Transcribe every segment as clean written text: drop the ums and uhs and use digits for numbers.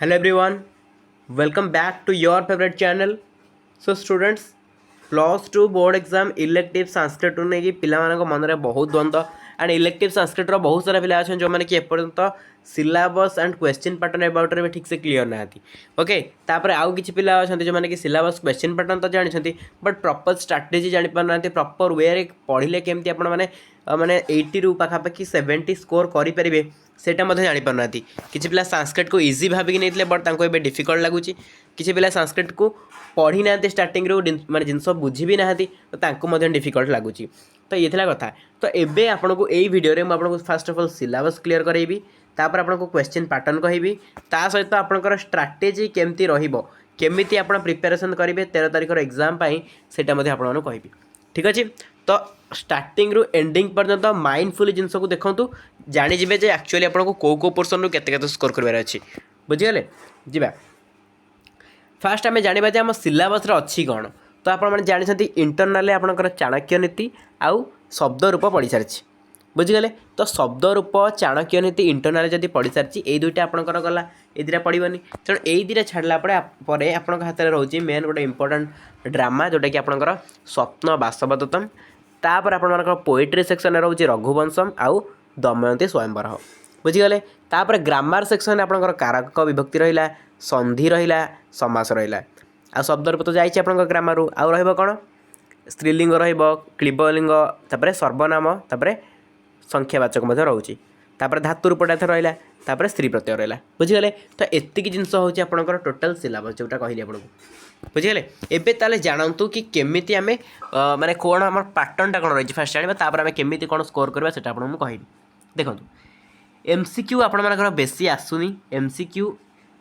Hello everyone, welcome back to your favorite channel. So students, +2 board exam elective Sanskrit नहीं पिला मनरे बहुत द्वंद्व and elective Sanskrit बहुत सारा पिला अच्छा जो मैंने कि एपर्यंत syllabus and question pattern about रे ठीक से क्लियर ना ओके तापर आउ किछि पिला अच्छा जो मैंने कि सिलेबस क्वेश्चन पैटर्न तो जानी बट प्रॉपर स्ट्राटेजी जानि पार ना प्रॉपर वे रे पढ़िले केमती आपण माने 80 रु पाखापाखि 70 स्कोर करेंगे सेटा जानी पार ना किछि पिला संस्कृत को इजी भाविक नहीं बट तांको एबे डिफिकल्ट लगुच किछि पिला संस्कृत को पढ़ी ना स्टार्टिंग रू माने जिनस बुझी भी ना तो डिफिकल्ट लगुच तो ये कथा तो एबे आपन को यही वीडियो रे आपन को first of all syllabus clear करेबी तापर आपन को क्वेश्चन पैटर्न कहबी ता सहित आपनकर स्ट्राटेजी केमती रहिबो केमिति आपण प्रिपरेशन करेंगे 13 तारिख एग्जाम पाई सेटा मध्ये आपन कहबी ठीक अच्छे तो स्टार्टिंग रु एंडिंग पर्यंत माइंडफुली जिनस को देखु जानीजे जे एक्चुअली आपको कौ पोर्सन रु केते स्कोर करार अच्छी बुझीगले जा फास्ट आम जाना जे आम सिलेबस अच्छी कौन तो आपने जानते इंटरनाल आपंकर चाणक्य नीति आउ शब्द रूप पढ़ी सारी बुझीगले तो शब्द रूप चाणक्य नीति इंटरनाल जब पढ़ी सारी ये दुईटा आपंकर गला ये दुटा पड़ोनी तेणु यही दुटा छाड़ा पर आपण हाथ में रोचे मेन गोटे इंपोर्टाट ड्रामा जोटा कि आपंकर स्वप्न बासवदत्तम तापर आपर पोएट्री सेक्शन रोचे रघुवंशम आउ दमयंती स्वयंवर बुझीगले तापर ग्रामर सेक्शन आपंकर कारक विभक्ति रहा संधि रहा समास रहा आ शब्द रूप तो जाइए आप ग्रामर आउ रहा स्त्रीलिंग क्लीबलिंग तापर सर्वनाम तापर संख्यावाचक रोचे तापर धातु रूपटा रहा तापर स्त्री प्रत्यय रहा बुझीगले तो एतिक जिनस हूँ आपंकर टोटाल सिलेबस जोटा कहली आपको बुझीगले एबे ताले जानतु कि केमिति आमे माने कोन हमर पैटर्नटा कोन रही फास्ट जानिबा तापर आमे केमिति कोन स्कोर करबा सेटा आपन मु कहबी देखंतु एमसीक्यू आपण मानकर बेसी आसुनी एमसीक्यू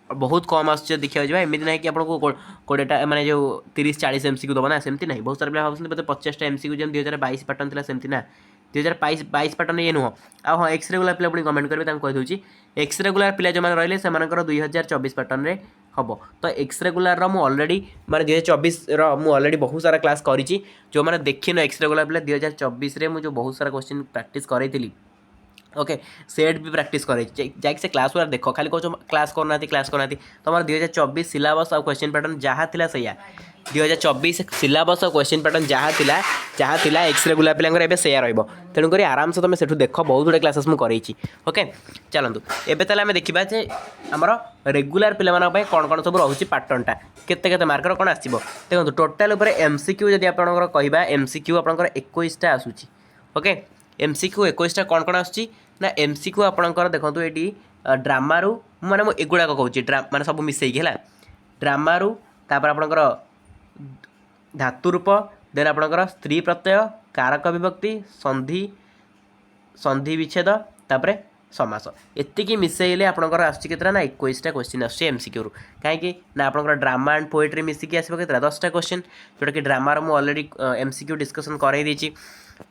बहुत कम आस देखा जाए एमती ना कि आपको कोड़ेटा माने जो 30-40 एमसीक्यू दबा ना सेमती नहीं बहुत सारा पिला भावुँ बोलते 50टा एमसीक्यू जब 2022 पैटर्न था सेमती ना 2022 पैटर्न ये नुह आ हाँ एक्स रेगुलर पिला पुणी कमेंट करेंगे कहीदे एक्स रेगुलर पिला जो रही से 2024 पैटर्न रे हम तो एक्स रेगुलर मु ऑलरेडी माने 2024 मु ऑलरेडी बहुत सारा क्लास करी जो मैंने देखिन एक्स रेगुलर पिला 2024 रे मुझे बहुत सारा क्वेश्चन प्रैक्टिस करी ओके सेट भी प्रैक्टिस करे जाके से क्लास वाला देख खाली कहो क्लास करना तुम 2024 सिलेबस और क्वेश्चन पैटर्न जहाँ थिला सैया 2024 सिलेबस और क्वेश्चन पैटर्न जहाँ थिला एक्स रेगुलर पिलांगर एबे सेया रहइबो तेणुक आराम से तुम सेठू देख बहुत गुड़े क्लासेस मुझे करेची ओके चलतु एबे ताले आमे देखिबा जे हमर रेगुलर पिलामान पय कोन कोन सब रहउची पैटर्नटा केते केते मार्कर कोन आसीबो देखंतु टोटल ऊपर एमसीक्यू जदि आपनकर कहबा एमसीक्यू आपनकर 21 टा आसुची ओके एमसीक्यू 21 टा कोन कोन आसुची ना एमसीक्यू आपनकर देखंतु एटी ड्रामा रु माने मो एगुडा को कहूची माने सब मिसई गेला ड्रामा रु तापर आपनकर धातु रूप देन आपनकर स्त्री प्रत्यय कारक विभक्ति संधि विच्छेद तापर समास एतिकी मिसेइले आपनकर आसुची केतरा ना 21 टा क्वेश्चन आसुची एमसीक्यू रु काहे ना आपनकर ड्रामा एंड पोएट्री मिसिकी आसीबो केतरा 10 टा क्वेश्चन जोटा कि ड्रामा रो मो ऑलरेडी एमसीक्यू डिस्कशन कराई देची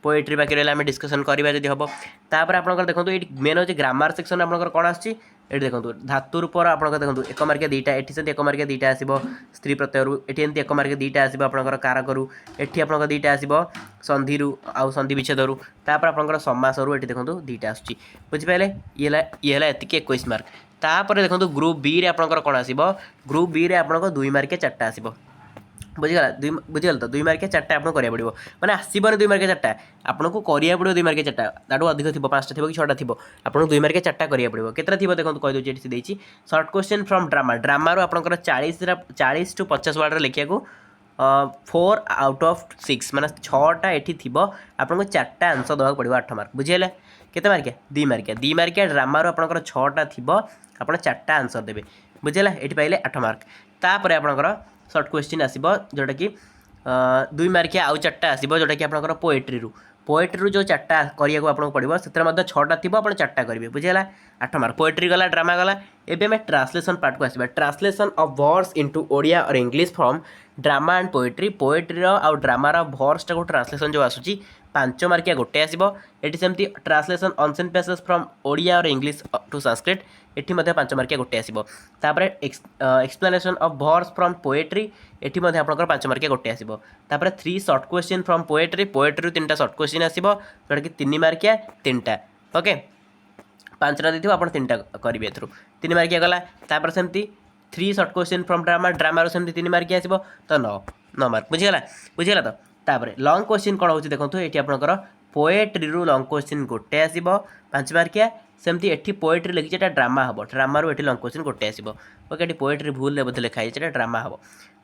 पोएट्री बाकी रहा आम डिस्कसन करवा जब हम तापर आप देखो ये मेन होची ग्रामर सेक्शन आप कौन आसी देखो धातु रूप आप देखो एक मार्किया दुईटा ये से एक मार्किया दुईटा आसो स्त्री प्रत्यय ये एमती एक मार्किया दुईटा आसो आप कारक रू एटी आप दुईटा आसो संधि आउ संधि विच्छेद रू तापर आप समास रू ये देखो दुईटा आसूँ बुझिपारे ये एतिक 21 मार्क तापर देखो ग्रुप बी रे आपंकर कौन आसो ग्रुप बी रे आप 2 मार्किया 4टा आसो बुझीगला बुझीगल तो 2 मार्किया 4टा आपको करिया पड़ो मैंने आसबन 2 मार्किया 4टा आपको करिया पड़ो 2 मार्किया 4टा ताठू अधिक थी 5टा थी कि 6टा थी आपको 2 मार्किया 4टा करिया पड़ो केतरा थी देखो कहीदे देती short question from drama drama रो आपंकर 40 टू 50 वर्ड लिखा को 4 आउट ऑफ 6 माने 6टा एठी थी आपको 4टा आंसर देवा पड़ो 8 मार्क बुझीगले केते मार्किया 2 मार्किया ड्रामा रो आपंकर 6टा थी आप 4टा आंसर देवे बुझीगला ये पाइले 8 मार्क तापर आपंकर सर्ट क्वेश्चन आसो जोटा कि 2 मार्किया आउ 4टा आसो जोटा कि आपंकर पोएट्री रू जो 4टा करिया आपको पड़ो से 6टा थी आप 4टा करेंगे बुझीगला 8 मार्क पोएट्री गला ड्रामा गला एबे हमें ट्रांसलेशन पार्ट को आसवा translation of words into Odia और English from drama and poetry आउ ड्रामा वर्ड्स को ट्रांसलेशन जो आसूची 5 मार्किया गोटे आसो ये सेमती translation unseen passage from Odia और इंग्लिश टू संस्कृत एटी 5 मार्किया गोटे आसो तापर explanation of words from poetry एटी आपंकर 5 मार्किया गोटे आसो तापर 3 सर्ट क्वेश्चन फ्रॉम पोएट्री रू 3टा सर्ट क्वेश्चन आसो जोटा कि 3 मार्किया 3टा ओके ପାଞ୍ଚଟା ଦେଇଥିବ ଆପଣ ତିନିଟା କରିବେ ଏଥିରୁ 3 ମାର୍କିଆ ଗଲା। ତାପରେ ସେମିତି 3 ସର୍ଟ କ୍ୱେଶ୍ଚିନ୍ ଫ୍ରମ୍ ଡ୍ରାମାରୁ ସେମିତି 3 ମାର୍କିଆ ଆସିବ ତ 9 ମାର୍କ ବୁଝିଗଲା ତ। ତାପରେ ଲଙ୍ଗ୍ କ୍ୱେଶ୍ଚିନ୍ କ'ଣ ହେଉଛି ଦେଖନ୍ତୁ, ଏଠି ଆପଣଙ୍କର ପୋଏଟ୍ରିରୁ ଲଙ୍ଗ୍ କ୍ୱେଶ୍ଚିନ୍ ଗୋଟେ ଆସିବ 5 ମାର୍କିଆ। ସେମିତି ଏଠି ପୋଏଟ୍ରି ଲେଖିଛି ଏଟା ଡ୍ରାମା ହେବ, ଡ୍ରାମାରୁ ଏଠି ଲଙ୍ଗ୍ କ୍ୱେଶ୍ଚିନ୍ ଗୋଟେ ଆସିବ। ଓକେ, ଏଠି ପୋଏଟ୍ରି ଭୁଲରେ ବୋଧେ ଲେଖା ହେଇଛି, ଏଟା ଡ୍ରାମା ହେବ।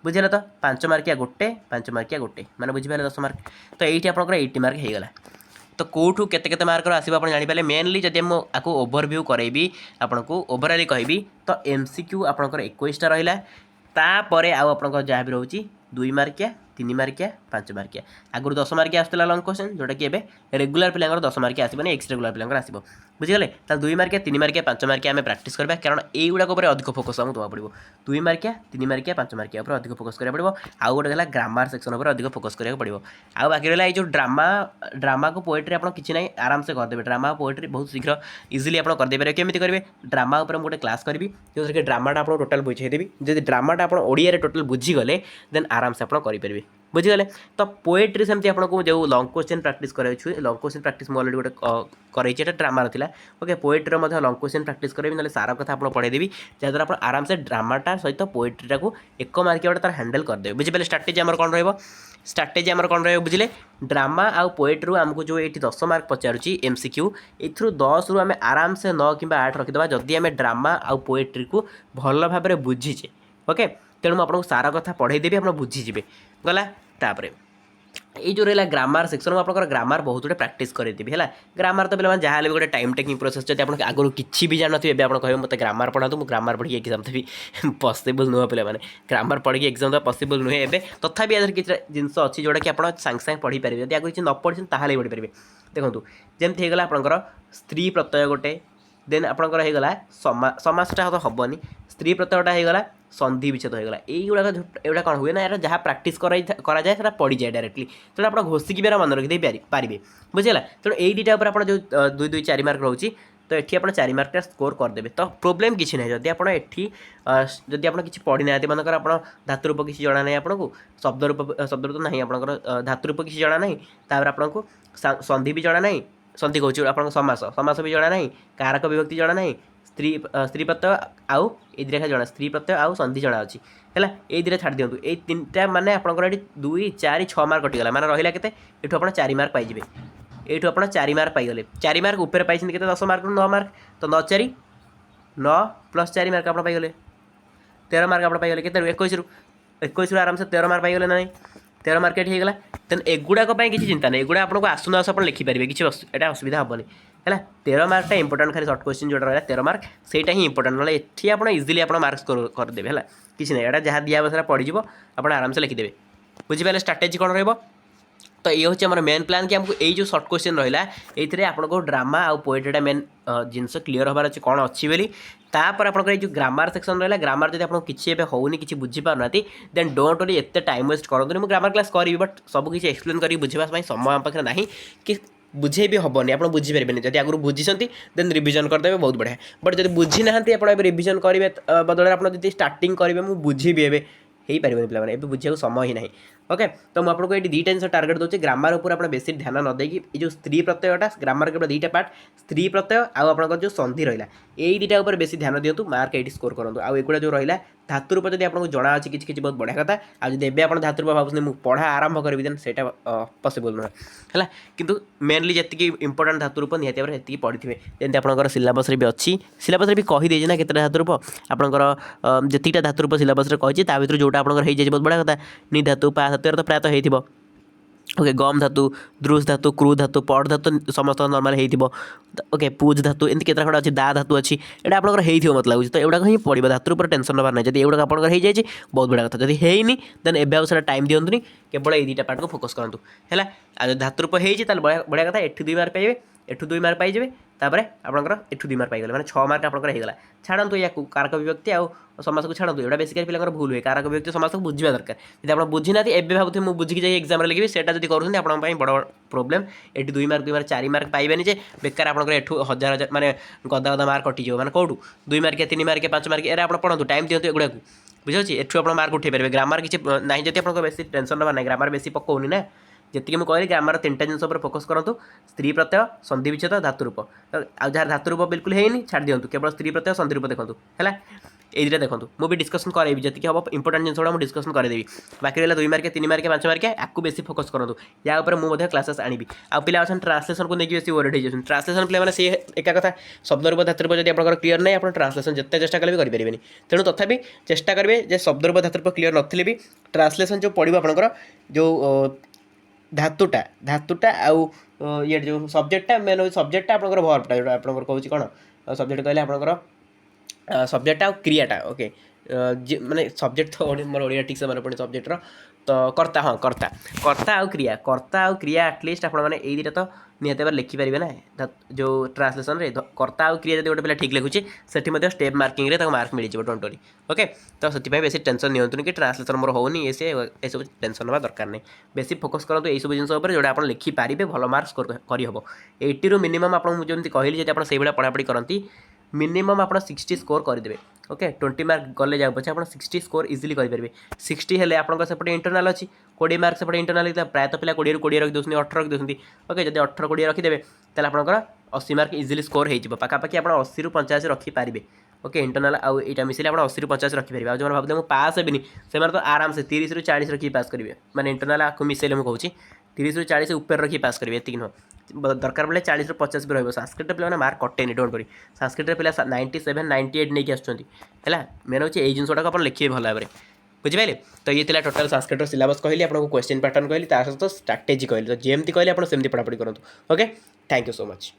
ବୁଝିଲେ ତ, 5 ମାର୍କିଆ ଗୋଟେ 5 ମାର୍କିଆ ଗୋଟେ ମାନେ ବୁଝିପାରିଲେ 10 ମାର୍କ। ତ ଏଇଠି ଆପଣଙ୍କର 80 ମାର୍କ ହେଇଗଲା। ତ କେଉଁଠୁ କେତେ କେତେ ମାର୍କର ଆସିବ ଆପଣ ଜାଣିପାରିଲେ। ମେନଲି ଯଦି ମୁଁ ଆକୁ ଓଭରଭ୍ୟୁ କରାଇବି ଆପଣଙ୍କୁ ଓଭରାଲି କହିବି ତ MCQ ଆପଣଙ୍କର 21ଟା ରହିଲା। ତାପରେ ଆଉ ଆପଣଙ୍କର ଯାହା ବି ରହୁଛି 2 ମାର୍କିଆ 3 ମାର୍କିଆ 5 ମାର୍କିଆ। ଆଗରୁ 10 ମାର୍କିଆ ଆସୁଥିଲା ଲଙ୍ଗ୍ କ୍ୱେଶ୍ଚିନ୍, ଯେଉଁଟାକି ଏବେ ରେଗୁଲାର ପିଲାଙ୍କର 10 ମାର୍କିଆ ଆସିବନି, ଏକ୍ସ ରେଗୁଲାର ପିଲାଙ୍କର ଆସିବ। ବୁଝିଗଲେ, ତାହେଲେ 2 ମାର୍କିଆ 3 ମାର୍କିଆ 5 ମାର୍କିଆ ଆମେ ପ୍ରାକ୍ଟିସ୍ କରିବା, କାରଣ এইଗୁଡ଼ାକ ଉପରେ ଅଧିକ ଫୋକସ୍ ଆମକୁ ଦେବାକୁ ପଡ଼ିବ। 2 ମାର୍କିଆ 3 ମାର୍କିଆ 5 ମାର୍କିଆ ଉପରେ ଅଧିକ ଫୋକସ୍ କରିବାକୁ ପଡ଼ିବ। ଆଉ ଗୋଟେ ହେଲା ଗ୍ରାମାର ସେକ୍ସନ୍ ଉପରେ ଅଧିକ ଫୋକସ୍ କରିବାକୁ ପଡ଼ିବ। ଆଉ ବାକି ରହିଲା ଏଇ ଯେଉଁ ଡ୍ରାମାକୁ ପୋଏଟ୍ରି ଆପଣ କିଛି ନାହିଁ ଆରାମସେ କରିଦେବେ। ଡ୍ରାମା ପୋଏଟ୍ରି ବହୁତ ଶୀଘ୍ର ଇଜିଲି ଆପଣ କରିଦେଇପାରିବେ। କେମିତି କରିବେ, ଡ୍ରାମା ଉପରେ ମୁଁ ଗୋଟେ କ୍ଲାସ୍ କରିବି, ଯେଉଁଥିରେ କି ଡ୍ରାମାଟା ଆପଣ ଟୋଟାଲ୍ ବୁଝେଇଦେବି। ଯଦି ଡ୍ରାମାଟା ଆପଣ ଓଡ଼ିଆରେ ଟୋଟାଲ୍ ବୁଝିଗଲେ ଦେନ୍ ଆରାମସେ ଆପଣ କରିପାରିବେ। ବୁଝିଗଲେ ତ। ପୋଏଟ୍ରି ସେମିତି ଆପଣଙ୍କୁ ଯେଉଁ ଲଙ୍ଗ୍ କ୍ୱେଶ୍ଚିନ୍ ପ୍ରାକ୍ଟିସ୍ କରାଯାଉଛି, ଲଙ୍ଗ୍ କ୍ୱେଶ୍ଚିନ୍ ପ୍ରାକ୍ଟିସ୍ ମୁଁ ଅଲରେଡ଼ି ଗୋଟେ କରାଇଛି, ଏଟା ଡ୍ରାମାର ଥିଲା। ଓକେ, ପୋଏଟ୍ରିର ମଧ୍ୟ ଲଙ୍ଗ୍ କ୍ୱେଶ୍ଚିନ୍ ପ୍ରାକ୍ଟିସ୍ କରାଇବି, ନହେଲେ ସାର କଥା ଆପଣ ପଢ଼େଇଦେବି, ଯାହାଦ୍ୱାରା ଆପଣ ଆରାମସେ ଡ୍ରାମାଟା ସହିତ ପୋଏଟ୍ରିଟାକୁ 1 ମାର୍କିଆ ଗୋଟେ ତାର ହ୍ୟାଣ୍ଡେଲ୍ କରିଦେବେ। ବୁଝିପାରିଲେ, ଷ୍ଟ୍ରାଟେଜି ଆମର କ'ଣ ରହିବ, ବୁଝିଲେ। ଡ୍ରାମା ଆଉ ପୋଏଟ୍ରିରୁ ଆମକୁ ଯେଉଁ ଏଇଠି 10 ମାର୍କ ପଚାରୁଛି MCQ, ଏଥିରୁ 10ରୁ ଆମେ ଆରାମସେ 9 କିମ୍ବା 8 ରଖିଦେବା ଯଦି ଆମେ ଡ୍ରାମା ଆଉ ପୋଏଟ୍ରିକୁ ଭଲ ଭାବରେ ବୁଝିଛେ। ଓକେ, ତେଣୁ ମୁଁ ଆପଣଙ୍କୁ ସାର କଥା ପଢ଼େଇଦେବି, ଆପଣ ବୁଝିଯିବେ। ଗଲା। ତାପରେ এই ଯେଉଁ ରହିଲା ଗ୍ରାମାର ସେକ୍ସନ୍, ମୁଁ ଆପଣଙ୍କର ଗ୍ରାମାର ବହୁତ ଗୁଡ଼େ ପ୍ରାକ୍ଟିସ୍ କରିଦେବି ହେଲା। ଗ୍ରାମାର ତ ପିଲାମାନେ ଯାହା ହେଲେ ବି ଗୋଟେ ଟାଇମ୍ ଟେକିଂ ପ୍ରୋସେସ୍। ଯଦି ଆପଣ ଆଗରୁ କିଛି ବି ଜାଣିନଥିବେ, ଏବେ ଆପଣ କହିବେ ମୋତେ ଗ୍ରାମାର ପଢ଼ାନ୍ତୁ, ମୁଁ ଗ୍ରାମାର ପଢ଼ିକି ଏକ୍ଜାମ୍ ଦେବି, ପସିବଲ୍ ନୁହଁ ପିଲାମାନେ। ଗ୍ରାମାର ପଢ଼ିକି ଏକ୍ଜାମ୍ ଦେବା ପସିବଲ୍ ନୁହେଁ ଏବେ। ତଥାପି ଏଥିରେ କିଛି ଜିନିଷ ଅଛି ଯେଉଁଟାକି ଆପଣ ସାଙ୍ଗେ ସାଙ୍ଗେ ପଢ଼ିପାରିବେ। ଯଦି ଆଗରୁ କିଛି ନ ପଢ଼ିଛନ୍ତି ତାହେଲେ ପଢ଼ିପାରିବେ। ଦେଖନ୍ତୁ, ଯେମିତି ହେଇଗଲା ଆପଣଙ୍କର ସ୍ତ୍ରୀ ପ୍ରତ୍ୟୟ ଗୋଟେ, ଦେନ୍ ଆପଣଙ୍କର ହେଇଗଲା ସମାସଟା ତ ହେବନି, ସ୍ତ୍ରୀ ପ୍ରତ୍ୟୟଟା ହେଇଗଲା, ସନ୍ଧି ବିଚ୍ଛେଦ ହେଇଗଲା। ଏଗୁଡ଼ା କ'ଣ ହୁଏ ନା, ଏଟା ଯାହା ପ୍ରାକ୍ଟିସ୍ କରାଯାଏ ସେଟା ପଡ଼ିଯାଏ ଡାଇରେକ୍ଟଲି। ତେଣୁ ଆପଣ ଘୋଷିକି ବି ମନେ ରଖିଦେଇ ପାରିବେ। ବୁଝିଲା, ତେଣୁ ଏଇ ଦୁଇଟା ଉପରେ ଆପଣ ଯେଉଁ 2 4 ମାର୍କ ରହୁଛି, ତ ଏଠି ଆପଣ 4 ମାର୍କଟା ସ୍କୋର୍ କରିଦେବେ। ତ ପ୍ରୋବ୍ଲେମ୍ କିଛି ନାହିଁ। ଯଦି ଆପଣ ଏଠି ଯଦି ଆପଣ କିଛି ପଢ଼ିନାହାନ୍ତି, ମନେକର ଆପଣ ଧାତୁରୂପ କିଛି ଜଣା ନାହିଁ, ଆପଣଙ୍କୁ ଶବ୍ଦରୂପ ତ ନାହିଁ ଆପଣଙ୍କର, ଧାତୁରୂପ କିଛି ଜଣା ନାହିଁ, ତାପରେ ଆପଣଙ୍କୁ ସନ୍ଧି ବି ଜଣା ନାହିଁ, ସନ୍ଧି କହୁଛି ଆପଣଙ୍କ ସମାସ ବି ଜଣା ନାହିଁ, କାରକ ବିଭକ୍ତି ଜଣା ନାହିଁ, ସ୍ତ୍ରୀ ପ୍ରତ୍ୟୟ ଆଉ ଏଇ ଦୁଇଟା ଜଣା, ସ୍ତ୍ରୀ ପ୍ରତ୍ୟୟ ଆଉ ସନ୍ଧି ଜଣା ଅଛି ହେଲା। ଏଇ ଦୁଇଟା ଛାଡ଼ି ଦିଅନ୍ତୁ, ଏଇ 3ଟା ମାନେ ଆପଣଙ୍କର ଏଠି 2 4 6 ମାର୍କ କଟିଗଲା। ମାନେ ରହିଲା କେତେ, ଏଠୁ ଆପଣ 4 ମାର୍କ ପାଇଯିବେ। ଏଇଠୁ ଆପଣ 4 ମାର୍କ ପାଇଗଲେ। 4 ମାର୍କ ଉପରେ ପାଇଛନ୍ତି କେତେ, 10 ମାର୍କରୁ 9 ମାର୍କ, ତ 9 4 9 ପ୍ଲସ୍ 4 ମାର୍କ ଆପଣ ପାଇଗଲେ, 13 ମାର୍କ ଆପଣ ପାଇଗଲେ। କେତେରୁ 21ରୁ ଆରାମସେ 13 ମାର୍କ ପାଇଗଲେ ନା ନାହିଁ, 13 ମାର୍କ ଏଠି ହେଇଗଲା। ତେଣୁ ଏଗୁଡ଼ାକ ପାଇଁ କିଛି ଚିନ୍ତା ନାହିଁ, ଏଗୁଡ଼ା ଆପଣଙ୍କୁ ଆସୁନ ଆପଣ ଲେଖିପାରିବେ, କିଛି ଏଇଟା ଅସୁବିଧା ହେବନି ହେଲା। 13 ମାର୍କଟା ଇମ୍ପୋର୍ଟାଣ୍ଟ, ଖାଲି ସର୍ଟ କ୍ୱେଶ୍ଚିନ୍ ଯେଉଁଟା ରହିଲା 13 ମାର୍କ, ସେଇଟା ହିଁ ଇମ୍ପୋର୍ଟାଣ୍ଟ। ନହେଲେ ଏଠି ଆପଣ ଇଜିଲି ଆପଣ ମାର୍କ କରିଦେବେ ହେଲା, କିଛି ନାହିଁ। ଏଇଟା ଯାହା ଦିଆ ହେବ ସେଟା ପଡ଼ିଯିବ, ଆପଣ ଆରାମସେ ଲେଖିଦେବେ। ବୁଝିପାରିଲେ ଷ୍ଟ୍ରାଟେଜି କ'ଣ ରହିବ। ତ ये हूँ आम मेन प्लान कि आमको यही जो सर्ट क्वेश्चन रहा ये आपको ड्रामा आउ पोएट्रीटा मेन जिनस क्लीयर हबार अच्छे कौन अच्छी बोली तापर आप जो ग्रामर सेक्शन रहा ग्रामर जब आपको किसी होनी कि बुझीपार देन डोंट वरी एत टाइम वेस्ट करूँ मुझे ग्रामर क्लास करी बट सब किसी एक्सप्लेन कर बुझापी समय आम पाखे ना कि बुझे भी हेनी आप बुझीपारे जब आगुरी बुझी देन रिविजन करदे बहुत बढ़िया बट जब बुझी ना आप रिविजन करेंगे बदल आप स्टार्टिंग करेंगे मुझे बुझी हो पारे पे बुझा समय ही ना ओके तो मुझे आपको ये दुईटा जिन टार्गेट दूसरे ग्रामर उपर आप बेसी ध्यान न देकी जो स्त्री प्रत्ययटा ग्रामर केवल दुईटा पार्ट स्त्री प्रत्यय आउ आप जो संधि रहा यही दुईटा उपर बेसी ध्यान दिंतु मार्क ये स्कोर करूँ आउ एगुड़ा जो रहा धातुरूप जब आपको जना अच्छी किसी बहुत बढ़िया कथा आज आप धातुरूप भावुँ मुझे पढ़ा आरंभ करी देन से पसिबल नुह है कितु मेनली जी इंपोर्टाट धातुरूप निहती भाव में पढ़ी थे जमी आप सिलेबस भी अच्छी सिलेबस भी कहीदे ना केतटा धातुरूप आपंकर जीटा धातुरूप सिलेबस कही भर जोटा आप बहुत बढ़िया कथा नि धातु पा धातु तो प्रायतः हो ओके गम धातु द्रुस धातु क्रू धातु पट धातु समस्त नर्माल हो ओके पूज धातु एमती केतना खंड अच्छी दा धातु अच्छी यहाँ आप मत लगे तो एगुड़ा ही पड़ो धातु पर टेंशन नबार ना जब एगुड़ा आप बहुत बढ़िया कथा जब है देन एवं से टाइम दिंतुनि केवल ये दुईटा पार्ट को फोकस करूँ है आज धातुरूप हो बढ़िया कथा एठू 2 मार्क पाइबे एठू 2 मार्क पाइबे तापर आपंकर एठू 2 मार्क पाइगले मैंने 6 मार्क आपंकर होगा छाड़ू या कारक विभक्ति आउ समास को छाड़ू एटा बेसिकली पिला भूल हुए कारक विभक्ति समास को बुझा दरकार जब आप बुझी ना एवं भावुथे मुझे बुझी जाए एग्जाम लिखी से करूँ आप बड़ प्रोब्लेम ये 2 मार्क 2 मार्क 4 मार्क पाइबेनि जे बेकार आपंकर एठू हजार हजार मैंने गदा गदा मार्क कटिज मैंने कौटू 2 मार्क 3 मार्क 5 मार्क एरा आप पढ़ू टाइम दिंतु एगुड़ा बुझे एठू आप मार्क उठे पारे ग्रामर किसी ना जब आप बेसी टेंशन ना ग्रामर बेसी पकाऊनी ना ଯେତିକି ମୁଁ କହିଲି ଗ୍ରାମାର 3ଟା ଜିନିଷ ଉପରେ ଫୋକସ୍ କରନ୍ତୁ ସ୍ତ୍ରୀ ପ୍ରତ୍ୟୟ ସନ୍ଧି ବିଚ୍ଛେଦ ଧାତୁରୂପ ଆଉ ଯାହାର ଧାତୁରୂପ ବିଲକୁଲ ହେଇନି ଛାଡ଼ି ଦିଅନ୍ତୁ କେବଳ ସ୍ତ୍ରୀ ପ୍ରତ୍ୟୟ ସନ୍ଧି ରୂପ ଦେଖନ୍ତୁ ହେଲା এই দুটা দেখুন মু বি ডিসকসন করাইবি যেতিকি হব ইম্পর্টান্ট জিনিসগুলো মু ডিসকসন করাইদেবি বাকি রহলা 2 মার্কে 3 মার্কে 5 মার্কে আকু বেশি ফোকস করন্তু ইয়া উপরে মু মধ্যে ক্লাসেস আনিবি আর পিলা অছন ট্রান্সলেশন কু নেকি বেশি ওরিয়েন্ট হই যাচ্ছেন ট্রান্সলেশন পিলা মানে সে একা কথা শব্দরূপ ধাতুরূপ যদি আপনার ক্লিয়ার নাই আপনার ট্রান্সলেশন যেতে চেষ্টা কলে বি করি পারিবেনি তেণু তথাপি চেষ্টা করবে যে শব্দরূপ ধাতুরূপ ক্লিয়ার নথিলে বি ট্রান্সলেশন যে পড়িব আপনার যে ধাতুটা আউ ইয়ে যে সবজেক্টটা মেন সবজেক্টটা আপনার ভর্বটা যেটা আপনার কହୁଛି কোণ সবজেক্ট কহিলে আপনার সবজেক্টটা আউ ক্রিয়াটা ওকে মানে সবজেক্ট তো মোর ওড়িয়া ঠিক সে মানে পড়ে সবজেক্টর তো কর্তা হ্যাঁ কর্তা আউ ক্রিয়া আটলিস্ট আপনার মানে এই দুইটা তো নিহতি ভাবে লিখিপারে না যে ট্রান্সলেসন রে কর্তা আউ ক্রিয়া যদি গোটে পিলা ঠিক লিখুଛି সেটি মধ্যে স্টেপ মার্কিং রে তাকে মার্ক মিলিଯିବ ডোন্ট वरी ओके तो ସେଥିପାଇଁ বেশি টেনশন নিয়ନ୍ତୁনি कि ट्रांसलेशन मोर होनी ये से एसब टेनशन हवा दरकार नहीं बेसी फोकस करते यही सब जिन जोड़ा आप लिखिपारे भल मार्क्स करहब 80 रु मिनिमम आपको जमी कहली जब आप पढ़ापढ़ी करती मिनिमम आप 60 स्कोर करदे ओके 20 मार्क गले जाओ पचे आप 60 स्कोर इजिली करेंगे 60 हेल्ले आपंकर सेपटे इंटरनाल अच्छी 20 मार्क सेपटे इंटरनाल प्रायतः पिला 20 ରୁ 20 रखी दूसरी 18 रखी दूसरी ओके जब 18 20 रखीदे तेल आपंकर 80 मार्क इजिली स्कोर हो पाखापाखि आप 80 ରୁ 85 रखिपारे ओके इंटरनाल आउ यहाँ मिसले आप 80 ରୁ 85 रखिपारे आज जो भावते मुझे पास हेबी से तो आराम से 30 ରୁ 40 रखी पास करेंगे मैंने इंटरनाल आपको मिसले मुझे कहूँ 30 ରୁ 40 ऊपर रखी पास करेंगे ये नुह दरकार पड़े 40 ରୁ 50 भी रही संस्कृत पे मार्क कटेनि डोंट वरी संस्कृत पे 97 98 नहीं आसुँच मेन हूँ यही जिनटा आप लिखे भल भाव में बुझिपारे तो ये टोटाल संस्कृत सिलेबस कहली आपको क्वेश्चन पैटर्न कहली सहित स्ट्राटेजी कहली तो जमती कहली आप सेमती पढ़ापढ़ी करूँ okay thank you so much.